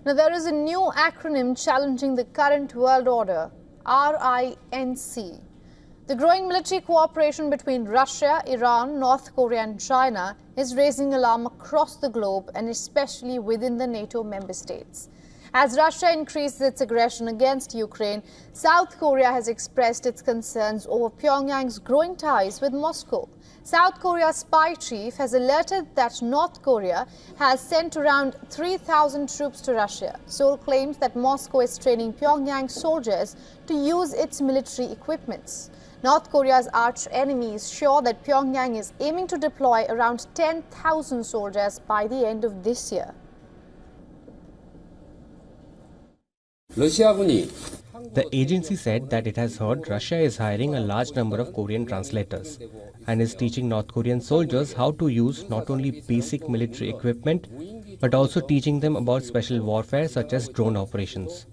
Now, there is a new acronym challenging the current world order, RINC. The growing military cooperation between Russia, Iran, North Korea and China is raising alarm across the globe and especially within the NATO member states. As Russia increases its aggression against Ukraine, South Korea has expressed its concerns over Pyongyang's growing ties with Moscow. South Korea's spy chief has alerted that North Korea has sent around 3,000 troops to Russia. Seoul claims that Moscow is training Pyongyang soldiers to use its military equipments. North Korea's arch-enemy is sure that Pyongyang is aiming to deploy around 10,000 soldiers by the end of this year. The agency said that it has heard Russia is hiring a large number of Korean translators and is teaching North Korean soldiers how to use not only basic military equipment but also teaching them about special warfare such as drone operations.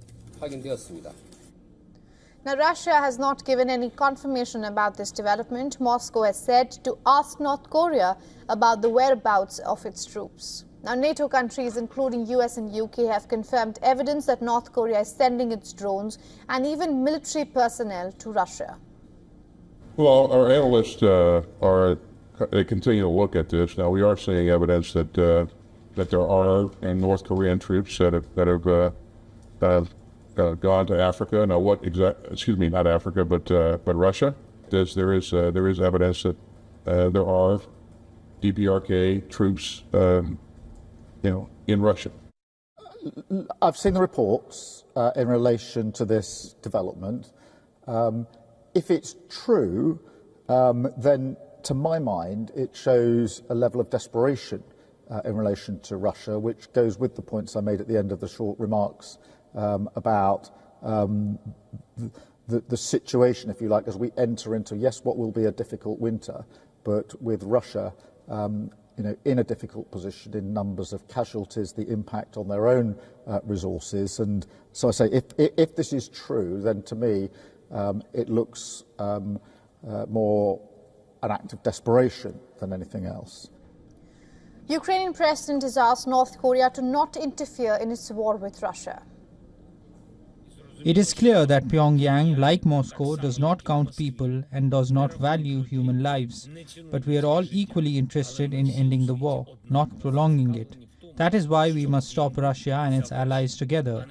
Now, Russia has not given any confirmation about this development. Moscow has said to ask North Korea about the whereabouts of its troops. Now, NATO countries, including US and UK, have confirmed evidence that North Korea is sending its drones and even military personnel to Russia. Well, our analysts they continue to look at this. Now, we are seeing evidence that there are North Korean troops that have gone to Africa. Now, not Africa, but Russia. There is evidence that there are DPRK troops, in Russia. I've seen the reports in relation to this development. If it's true, then to my mind, it shows a level of desperation in relation to Russia, which goes with the points I made at the end of the short remarks about the situation, if you like, as we enter into, yes, what will be a difficult winter, but with Russia in a difficult position in numbers of casualties, the impact on their own resources. And so I say, if this is true, then to me, it looks more an act of desperation than anything else. Ukrainian president has asked North Korea to not interfere in its war with Russia. It is clear that Pyongyang, like Moscow, does not count people and does not value human lives. But we are all equally interested in ending the war, not prolonging it. That is why we must stop Russia and its allies together.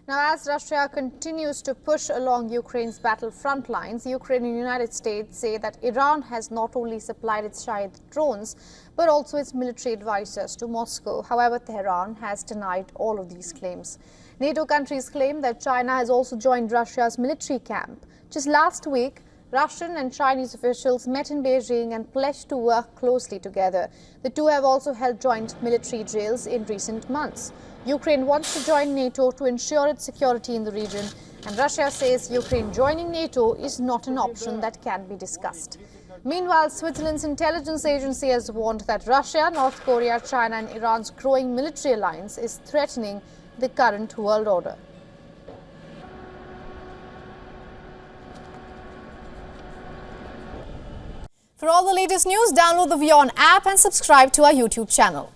Now, as Russia continues to push along Ukraine's battle front lines, Ukraine and the United States say that Iran has not only supplied its Shahid drones, but also its military advisors to Moscow. However, Tehran has denied all of these claims. NATO countries claim that China has also joined Russia's military camp. Just last week, Russian and Chinese officials met in Beijing and pledged to work closely together. The two have also held joint military drills in recent months. Ukraine wants to join NATO to ensure its security in the region, and Russia says Ukraine joining NATO is not an option that can be discussed. Meanwhile, Switzerland's intelligence agency has warned that Russia, North Korea, China and Iran's growing military alliance is threatening the current world order. For all the latest news, download the WION app and subscribe to our YouTube channel.